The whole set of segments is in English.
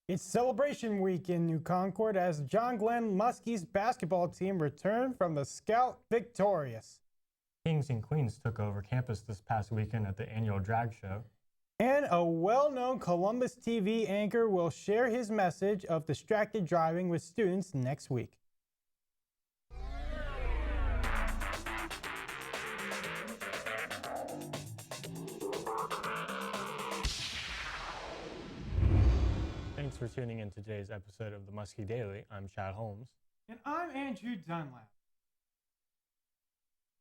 It's celebration week in New Concord as John Glenn Muskie's basketball team returned from the Scout victorious. Kings and Queens took over campus this past weekend at the annual drag show. And a well-known Columbus TV anchor will share his message of distracted driving with students next week. Thanks for tuning in to today's episode of the Muskie Daily. I'm Chad Holmes. And I'm Andrew Dunlap.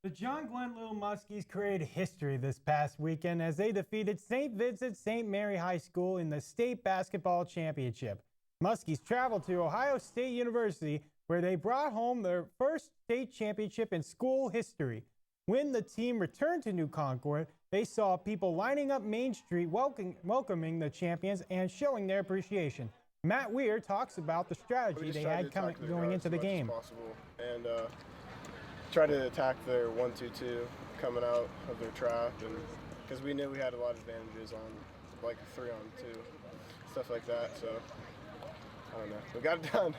The John Glenn Little Muskies created history this past weekend as they defeated St. Vincent St. Mary High School in the state basketball championship. Muskies traveled to Ohio State University where they brought home their first state championship in school history. When the team returned to New Concord, they saw people lining up Main Street welcoming the champions and showing their appreciation. Matt Weir talks about the strategy they had going into the game. And try to attack their 1-2-2 coming out of their trap, and because we knew we had a lot of advantages on like 3-on-2, stuff like that. So I don't know, we got it done.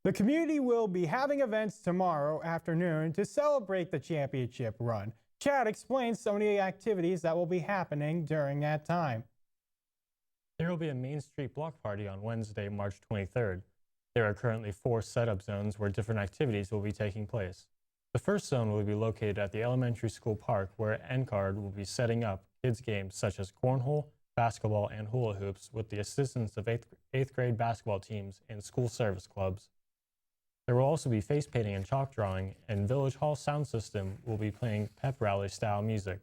The community will be having events tomorrow afternoon to celebrate the championship run. Chad explains some of the activities that will be happening during that time. There will be a Main Street block party on Wednesday, March 23rd. There are currently 4 setup zones where different activities will be taking place. The first zone will be located at the elementary school park where NCARD will be setting up kids' games such as cornhole, basketball, and hula hoops with the assistance of 8th grade basketball teams and school service clubs. There will also be face painting and chalk drawing, and Village Hall sound system will be playing pep rally style music.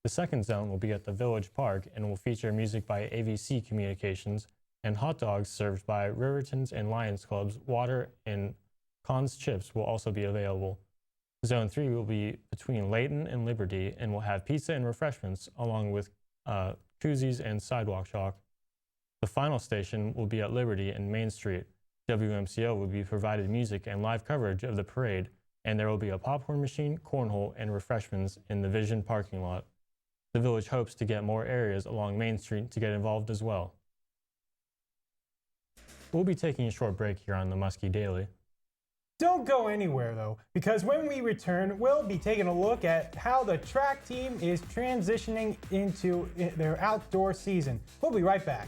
The second zone will be at the Village Park and will feature music by AVC Communications and hot dogs served by Riverton's and Lions Clubs. Water and Cons chips will also be available. Zone 3 will be between Layton and Liberty and will have pizza and refreshments along with koozies and sidewalk chalk. The final station will be at Liberty and Main Street. WMCO will be provided music and live coverage of the parade, and there will be a popcorn machine, cornhole, and refreshments in the Vision parking lot. The village hopes to get more areas along Main Street to get involved as well. We'll be taking a short break here on the Muskie Daily. Don't go anywhere though, because when we return, we'll be taking a look at how the track team is transitioning into their outdoor season. We'll be right back.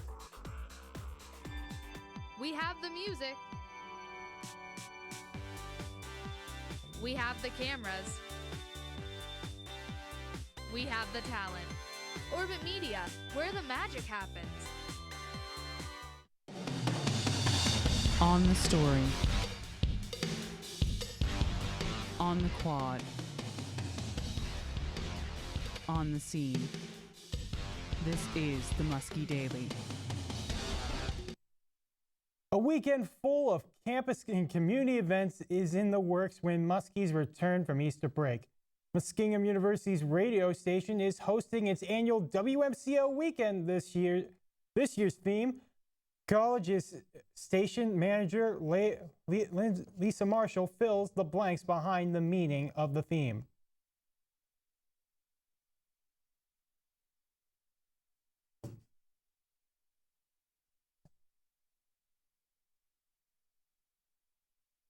We have the music. We have the cameras. We have the talent. Orbit Media, where the magic happens. On the story. On the quad. On the scene. This is the Muskie Daily. A weekend full of campus and community events is in the works when Muskies return from Easter break. Muskingum University's radio station is hosting its annual WMCO weekend this year. This year's theme, college's station manager Lisa Marshall fills the blanks behind the meaning of the theme.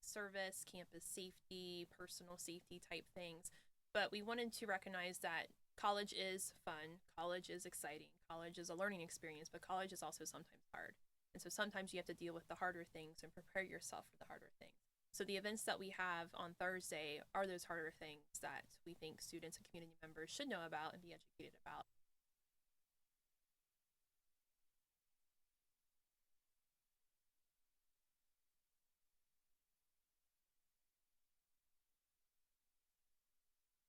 Service, campus safety, personal safety type things. But we wanted to recognize that college is fun, college is exciting, college is a learning experience, but college is also sometimes hard. And so sometimes you have to deal with the harder things and prepare yourself for the harder things. So the events that we have on Thursday are those harder things that we think students and community members should know about and be educated about.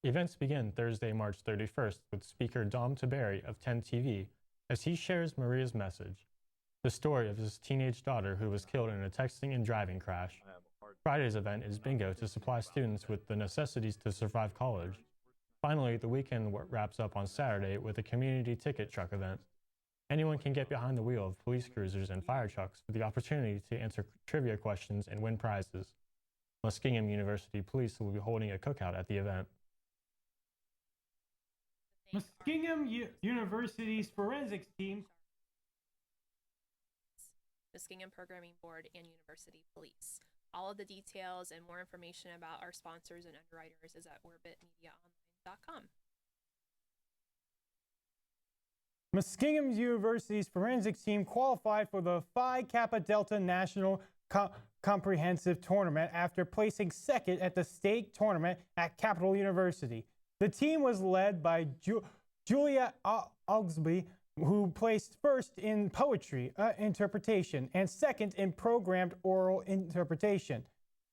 Events begin Thursday, March 31st with speaker Dom Taberry of 10 TV as he shares Maria's message, the story of his teenage daughter who was killed in a texting and driving crash. Friday's event is bingo to supply students with the necessities to survive college. Finally, the weekend wraps up on Saturday with a community ticket truck event. Anyone can get behind the wheel of police cruisers and fire trucks for the opportunity to answer trivia questions and win prizes. Muskingum University Police will be holding a cookout at the event. Muskingum University's forensics team. Muskingum Programming Board, and University Police. All of the details and more information about our sponsors and underwriters is at orbitmediaonline.com. Muskingum University's forensics team qualified for the Phi Kappa Delta National Comprehensive Tournament after placing second at the state tournament at Capital University. The team was led by Julia Augsby, who placed first in poetry interpretation and second in programmed oral interpretation.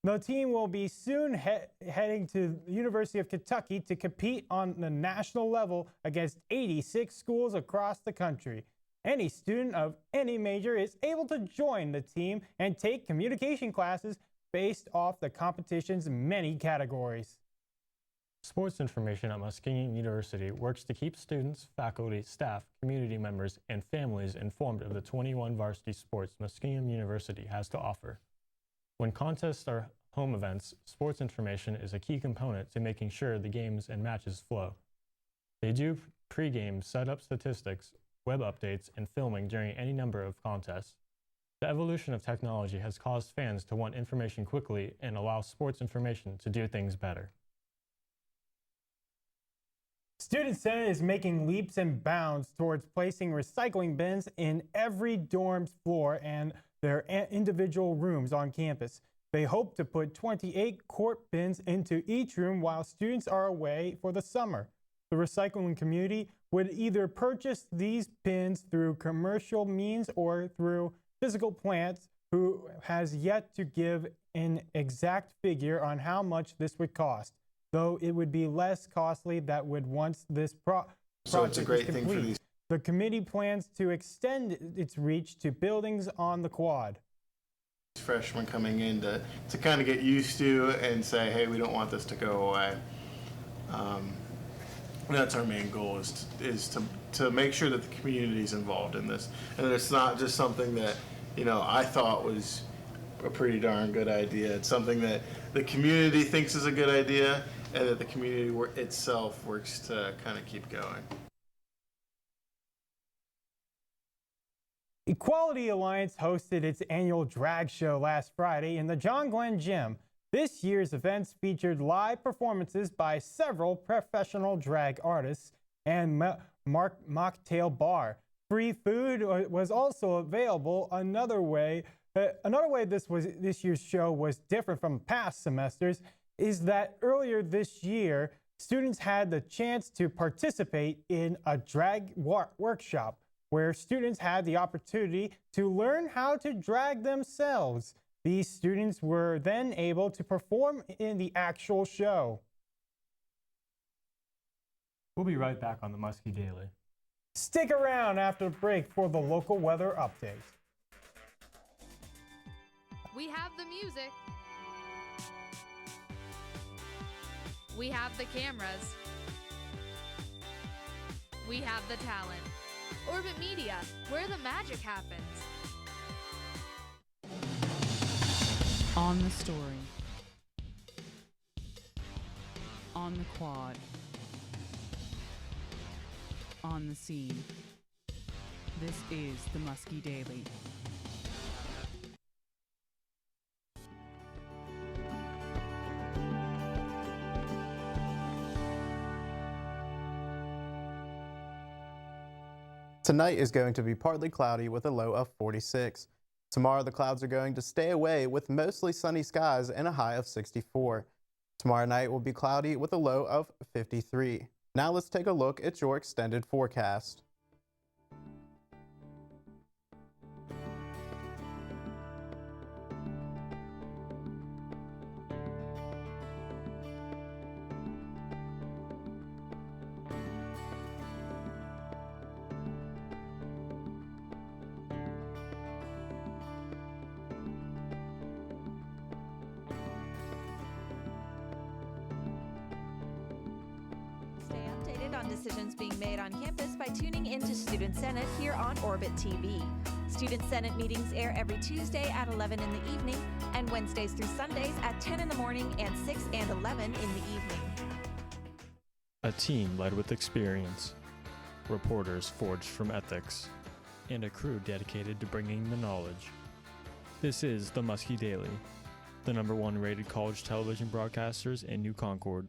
The team will be soon heading to the University of Kentucky to compete on the national level against 86 schools across the country. Any student of any major is able to join the team and take communication classes based off the competition's many categories. Sports information at Muskingum University works to keep students, faculty, staff, community members, and families informed of the 21 varsity sports Muskingum University has to offer. When contests are home events, sports information is a key component to making sure the games and matches flow. They do pre-game setup statistics, web updates, and filming during any number of contests. The evolution of technology has caused fans to want information quickly and allow sports information to do things better. Student Senate is making leaps and bounds towards placing recycling bins in every dorm's floor and their individual rooms on campus. They hope to put 28 quart bins into each room while students are away for the summer. The recycling community would either purchase these bins through commercial means or through physical plants, who has yet to give an exact figure on how much this would cost, though it would be less costly than would once this project So it's a great is thing complete. for these. The committee plans to extend its reach to buildings on the quad. Freshmen coming in to kind of get used to and say, hey, we don't want this to go away. That's our main goal, is to make sure that the community is involved in this, and that it's not just something that, you know, I thought was a pretty darn good idea. It's something that the community thinks is a good idea, and that the community itself works to kind of keep going. Equality Alliance hosted its annual drag show last Friday in the John Glenn Gym. This year's events featured live performances by several professional drag artists and mocktail bar. Free food was also available. Another way this year's show was different from past semesters is that earlier this year, students had the chance to participate in a drag workshop, where students had the opportunity to learn how to drag themselves. These students were then able to perform in the actual show. We'll be right back on the Muskie Daily. Stick around after the break for the local weather update. We have the music. We have the cameras. We have the talent. Orbit Media, where the magic happens. On the story. On the quad. On the scene. This is the Muskie Daily. Tonight is going to be partly cloudy with a low of 46. Tomorrow the clouds are going to stay away with mostly sunny skies and a high of 64. Tomorrow night will be cloudy with a low of 53. Now let's take a look at your extended forecast. On decisions being made on campus by tuning into Student Senate here on Orbit TV. Student Senate meetings air every Tuesday at 11 in the evening and Wednesdays through Sundays at 10 in the morning and 6 and 11 in the evening. A team led with experience, reporters forged from ethics, and a crew dedicated to bringing the knowledge. This is the Muskie Daily, the #1 rated college television broadcasters in New Concord.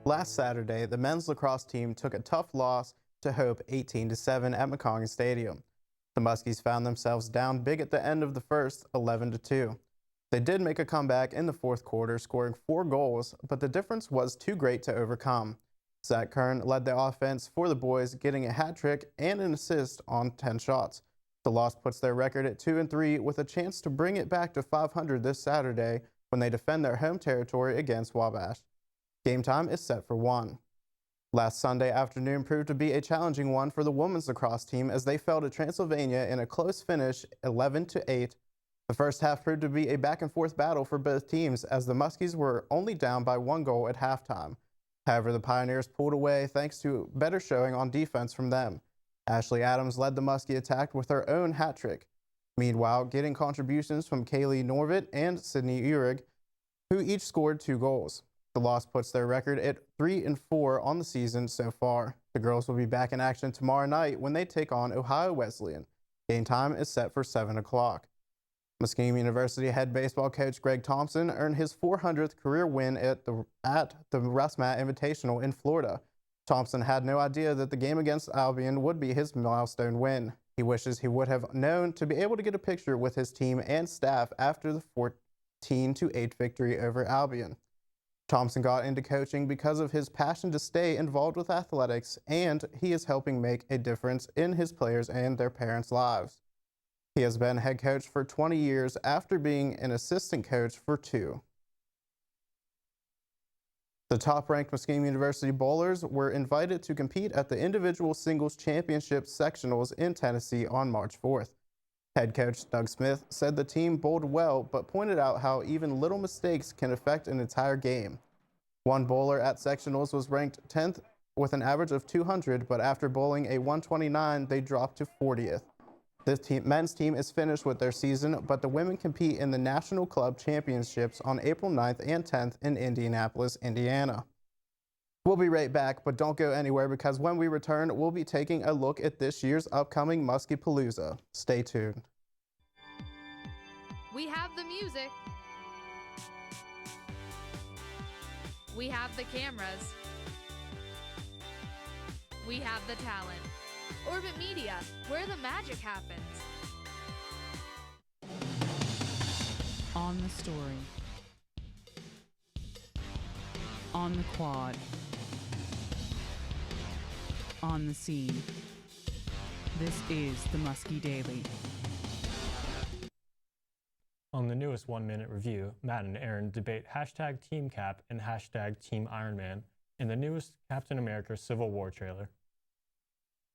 Last Saturday, the men's lacrosse team took a tough loss to Hope 18-7 at Muskingum Stadium. The Muskies found themselves down big at the end of the first, 11-2. They did make a comeback in the fourth quarter, scoring 4 goals, but the difference was too great to overcome. Zach Kern led the offense for the boys, getting a hat trick and an assist on 10 shots. The loss puts their record at 2-3 with a chance to bring it back to 500 this Saturday when they defend their home territory against Wabash. Game time is set for 1. Last Sunday afternoon proved to be a challenging one for the women's lacrosse team as they fell to Transylvania in a close finish, 11-8. The first half proved to be a back-and-forth battle for both teams as the Muskies were only down by 1 goal at halftime. However, the Pioneers pulled away thanks to better showing on defense from them. Ashley Adams led the Muskie attack with her own hat trick. Meanwhile, getting contributions from Kaylee Norvit and Sydney Uhrig, who each scored 2 goals. The loss puts their record at 3-4 on the season so far. The girls will be back in action tomorrow night when they take on Ohio Wesleyan. Game time is set for 7 o'clock. Muskingum University head baseball coach Greg Thompson earned his 400th career win at the Russ Matt Invitational in Florida. Thompson had no idea that the game against Albion would be his milestone win. He wishes he would have known to be able to get a picture with his team and staff after the 14-8 victory over Albion. Thompson got into coaching because of his passion to stay involved with athletics, and he is helping make a difference in his players and their parents' lives. He has been head coach for 20 years after being an assistant coach for 2. The top-ranked Muskegon University bowlers were invited to compete at the individual singles championship sectionals in Tennessee on March 4th. Head coach Doug Smith said the team bowled well, but pointed out how even little mistakes can affect an entire game. One bowler at sectionals was ranked 10th with an average of 200, but after bowling a 129, they dropped to 40th. The men's team is finished with their season, but the women compete in the National Club Championships on April 9th and 10th in Indianapolis, Indiana. We'll be right back, but don't go anywhere because when we return, we'll be taking a look at this year's upcoming Muskie-Palooza. Stay tuned. We have the music. We have the cameras. We have the talent. Orbit Media, where the magic happens. On the story. On the quad. On the scene. This is the Muskie Daily. On the newest 1-minute review, Matt and Aaron debate #TeamCap and #TeamIronman in the newest Captain America Civil War trailer.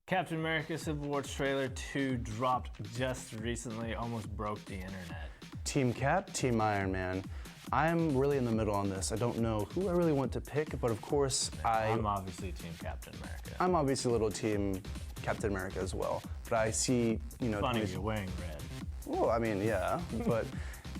Captain America Civil War trailer 2 dropped just recently, almost broke the internet. Team Cap, Team Iron Man. I'm really in the middle on this. I don't know who I really want to pick, but of course I'm obviously Team Captain America. I'm obviously a little Team Captain America as well. But I see, Funny you're wearing red. Well, I mean, yeah, but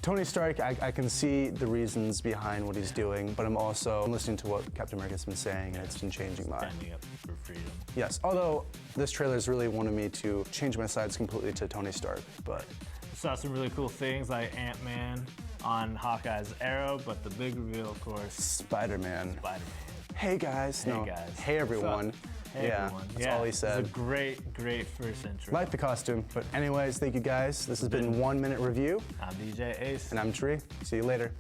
Tony Stark, I can see the reasons behind what he's doing, but I'm also listening to what Captain America's been saying, and it's been changing my... Standing up for freedom. Yes, although this trailer's really wanted me to change my sides completely to Tony Stark, but... Saw some really cool things like Ant-Man on Hawkeye's arrow, but the big reveal, of course... Spider-Man. Spider-Man. Hey, guys. Hey, guys. Hey, everyone. Hey, yeah, everyone. That's all he said. It's a great, great first intro. Like the costume. But anyways, thank you guys. This has been 1 Minute Review. I'm DJ Ace. And I'm Tree. See you later.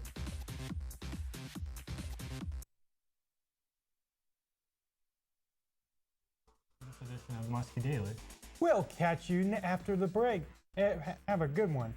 This edition of Muskie Daily. We'll catch you after the break. Have a good one.